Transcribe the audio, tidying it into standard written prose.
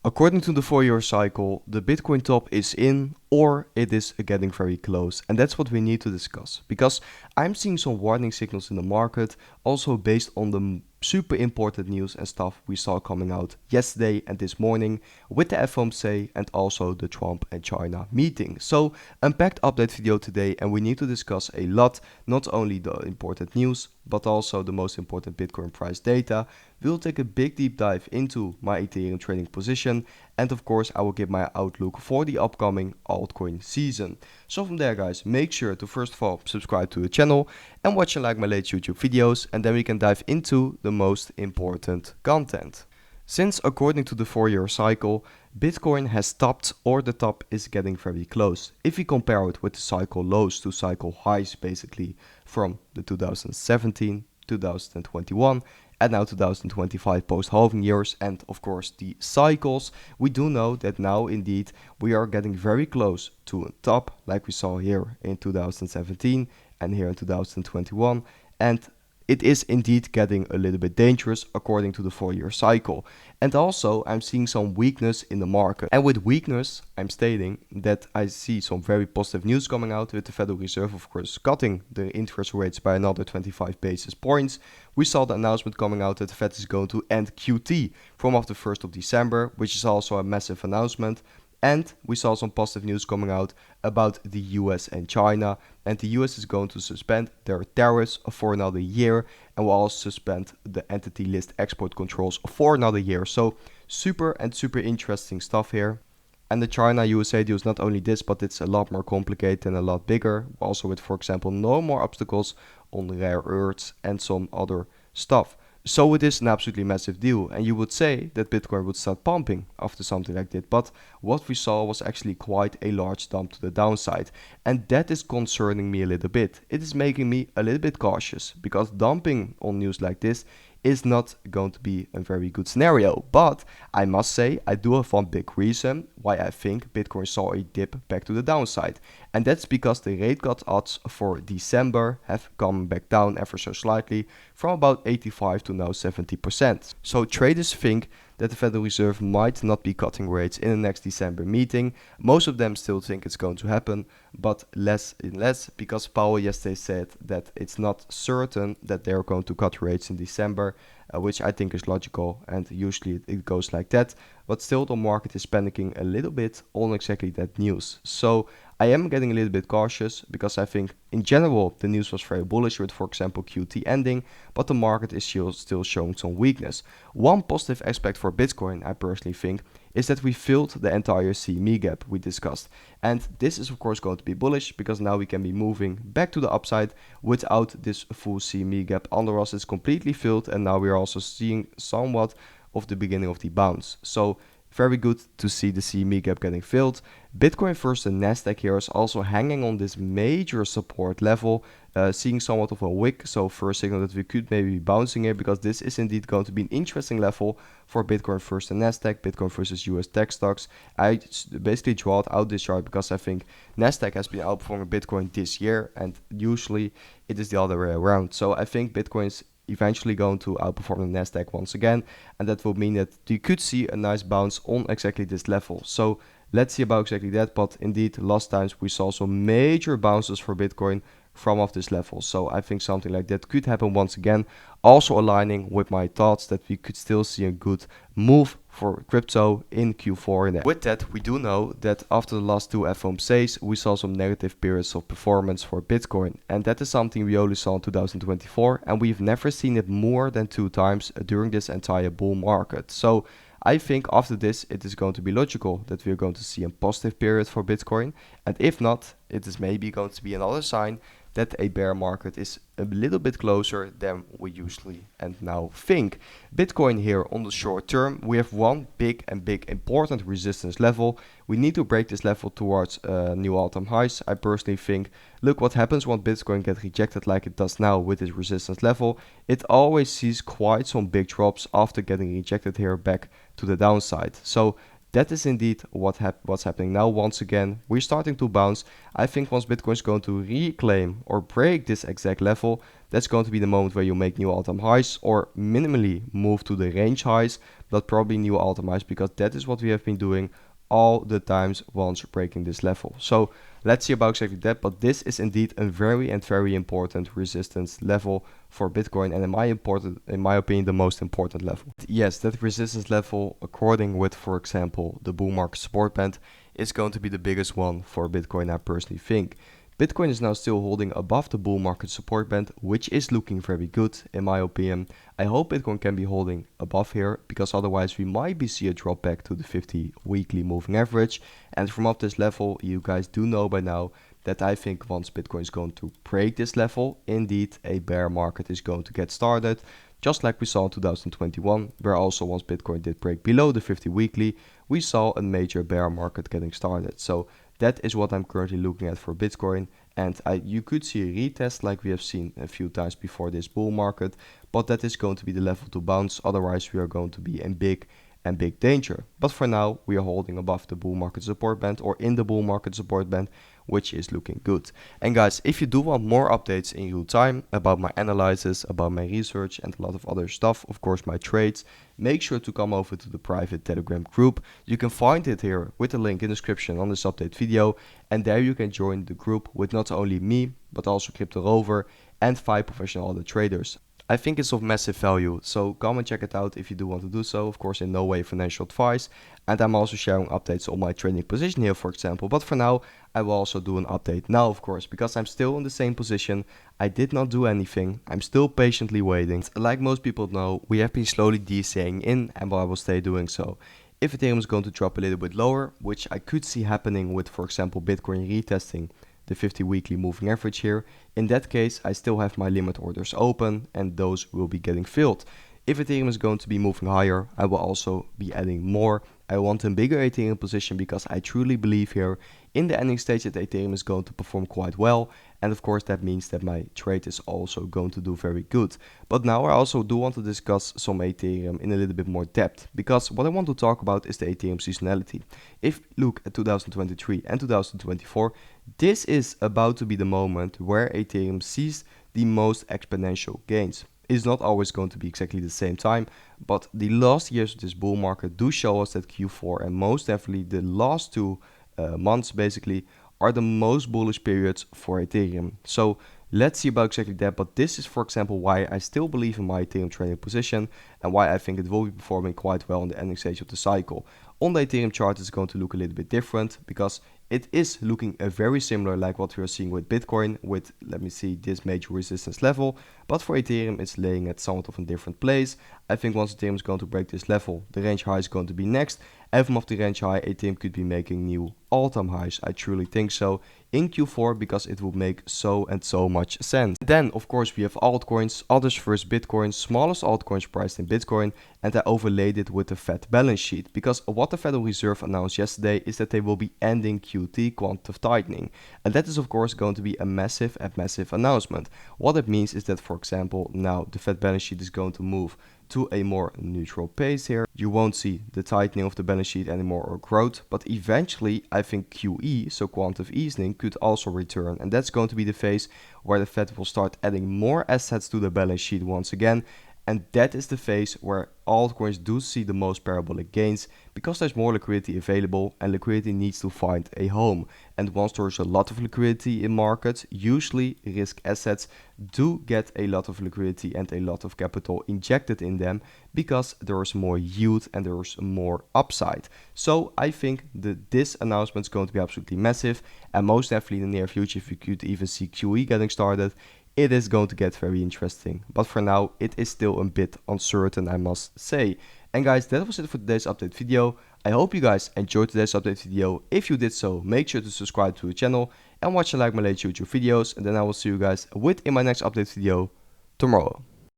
According to the 4-year cycle, the Bitcoin top is in or it is getting very close. And that's what we need to discuss because I'm seeing some warning signals in the market, also based on the super important news and stuff we saw coming out yesterday and this morning with the FOMC and also the Trump and China meeting. So unpacked update video today, and we need to discuss a lot, not only the important news, but also the most important Bitcoin price data. We'll take a big deep dive into my Ethereum trading position, and of course I will give my outlook for the upcoming altcoin season. So from there guys, make sure to first of all subscribe to the channel and watch and like my latest YouTube videos, and then we can dive into the most important content. Since according to the 4-year cycle, Bitcoin has topped or the top is getting very close. If we compare it with the cycle lows to cycle highs, basically from the 2017, 2021 and now 2025 post-halving years, and of course the cycles, we do know that now indeed we are getting very close to a top like we saw here in 2017 and here in 2021, and it is indeed getting a little bit dangerous according to the 4-year cycle. And also I'm seeing some weakness in the market. And with weakness, I'm stating that I see some very positive news coming out with the Federal Reserve, of course, cutting the interest rates by another 25 basis points. We saw the announcement coming out that the Fed is going to end QT from off the 1st of December, which is also a massive announcement. And we saw some positive news coming out about the US and China, and the US is going to suspend their tariffs for another year and will also suspend the entity list export controls for another year. So super interesting stuff here. And the China-USA deal is not only this, but it's a lot more complicated and a lot bigger. Also with, for example, no more obstacles on rare earths and some other stuff. So it is an absolutely massive deal, and you would say that Bitcoin would start pumping after something like that, but what we saw was actually quite a large dump to the downside, and that is concerning me a little bit. It is making me a little bit cautious, because dumping on news like this is not going to be a very good scenario. But I must say, I do have one big reason why I think Bitcoin saw a dip back to the downside. And that's because the rate cut odds for December have come back down ever so slightly from about 85 to now 70%. So traders think that the Federal Reserve might not be cutting rates in the next December meeting. Most of them still think it's going to happen, but less and less, because Powell yesterday said that it's not certain that they're going to cut rates in December, which I think is logical, and usually it goes like that. But still the market is panicking a little bit on exactly that news. So I am getting a little bit cautious, because I think in general the news was very bullish with, for example, QT ending, but the market is still showing some weakness. One positive aspect for Bitcoin, I personally think, is that we filled the entire CME gap we discussed. And this is of course going to be bullish, because now we can be moving back to the upside without this full CME gap under us. It's completely filled, and now we are also seeing somewhat of the beginning of the bounce. So very good to see the CME gap getting filled. Bitcoin versus the Nasdaq here is also hanging on this major support level, seeing somewhat of a wick. So first signal that we could maybe be bouncing here, because this is indeed going to be an interesting level for Bitcoin versus the Nasdaq, Bitcoin versus US tech stocks. I basically draw out this chart because I think Nasdaq has been outperforming Bitcoin this year, and usually it is the other way around. So I think Bitcoin's eventually going to outperform the Nasdaq once again, and that will mean that you could see a nice bounce on exactly this level. So let's see about exactly that. But indeed, last times we saw some major bounces for Bitcoin from off this level, so I think something like that could happen once again, also aligning with my thoughts that we could still see a good move for crypto in Q4. And with that, we do know that after the last two FOMCs, we saw some negative periods of performance for Bitcoin, and that is something we only saw in 2024, and we've never seen it more than 2 times during this entire bull market. So I think after this, it is going to be logical that we're going to see a positive period for Bitcoin, and if not, it is maybe going to be another sign that a bear market is a little bit closer than we usually and now think. Bitcoin here on the short term, we have one big important resistance level. We need to break this level towards new all-time highs. I personally think, look what happens when Bitcoin gets rejected like it does now with this resistance level. It always sees quite some big drops after getting rejected here back to the downside. So that is indeed what's happening now. Once again, we're starting to bounce. I think once Bitcoin is going to reclaim or break this exact level, that's going to be the moment where you make new all-time highs or minimally move to the range highs, but probably new all-time highs, because that is what we have been doing all the times once breaking this level. So let's see about exactly that, but this is indeed a very important resistance level for Bitcoin, and in my opinion, the most important level. Yes, that resistance level, according with, for example, the bull market support band, is going to be the biggest one for Bitcoin, I personally think. Bitcoin is now still holding above the bull market support band, which is looking very good in my opinion. I hope Bitcoin can be holding above here, because otherwise we might see a drop back to the 50 weekly moving average. And from up this level, you guys do know by now that I think once Bitcoin is going to break this level, indeed a bear market is going to get started. Just like we saw in 2021, where also once Bitcoin did break below the 50 weekly, we saw a major bear market getting started. So that is what I'm currently looking at for Bitcoin, and you could see a retest like we have seen a few times before this bull market, but that is going to be the level to bounce. Otherwise we are going to be in big danger. But for now we are holding above the bull market support band, or in the bull market support band, which is looking good. And guys, if you do want more updates in real time about my analysis, about my research, and a lot of other stuff, of course my trades, make sure to come over to the private Telegram group. You can find it here with the link in the description on this update video, and there you can join the group with not only me, but also Crypto Rover and 5 professional other traders. I think it's of massive value, so come and check it out if you do want to do so. Of course, in no way financial advice, and I'm also sharing updates on my trading position here, for example. But for now, I will also do an update now, of course, because I'm still in the same position. I did not do anything. I'm still patiently waiting. Like most people know, we have been slowly DCAing in, and I will stay doing so. If Ethereum is going to drop a little bit lower, which I could see happening with, for example, Bitcoin retesting the 50 weekly moving average here, in that case I still have my limit orders open, and those will be getting filled. If Ethereum is going to be moving higher, I will also be adding more. I want a bigger Ethereum position, because I truly believe here in the ending stage that Ethereum is going to perform quite well, and of course that means that my trade is also going to do very good. But now I also do want to discuss some Ethereum in a little bit more depth, because what I want to talk about is the Ethereum seasonality. If you look at 2023 and 2024, this is about to be the moment where Ethereum sees the most exponential gains. It's not always going to be exactly the same time, but the last years of this bull market do show us that Q4 and most definitely the last 2 months basically are the most bullish periods for Ethereum. So let's see about exactly that, but this is, for example, why I still believe in my Ethereum trading position and why I think it will be performing quite well in the ending stage of the cycle. On the Ethereum chart it's going to look a little bit different, because it is looking very similar like what we are seeing with Bitcoin, with, let me see, this major resistance level, but for Ethereum it's laying at somewhat of a different place. I think once Ethereum is going to break this level, the range high is going to be next, and from off the range high, Ethereum could be making new all-time highs. I truly think so in Q4, because it will make so much sense. Then of course we have altcoins, others versus Bitcoin, smallest altcoins priced in Bitcoin, and I overlaid it with the Fed balance sheet, because what the Federal Reserve announced yesterday is that they will be ending QT, quantitative tightening, and that is of course going to be a massive announcement. What it means is that, for example, now the Fed balance sheet is going to move to a more neutral pace here. You won't see the tightening of the balance sheet anymore or growth, but eventually I think QE, so quantitative easing, could also return, and that's going to be the phase where the Fed will start adding more assets to the balance sheet once again. And that is the phase where altcoins do see the most parabolic gains, because there's more liquidity available, and liquidity needs to find a home. And once there's a lot of liquidity in markets, usually risk assets do get a lot of liquidity and a lot of capital injected in them, because there's more yield and there's more upside. So I think that this announcement is going to be absolutely massive, and most definitely in the near future, if you could even see QE getting started, it is going to get very interesting. But for now, it is still a bit uncertain, I must say. And guys, that was it for today's update video. I hope you guys enjoyed today's update video. If you did so, make sure to subscribe to the channel and watch and like my latest YouTube videos. And then I will see you guys in my next update video tomorrow.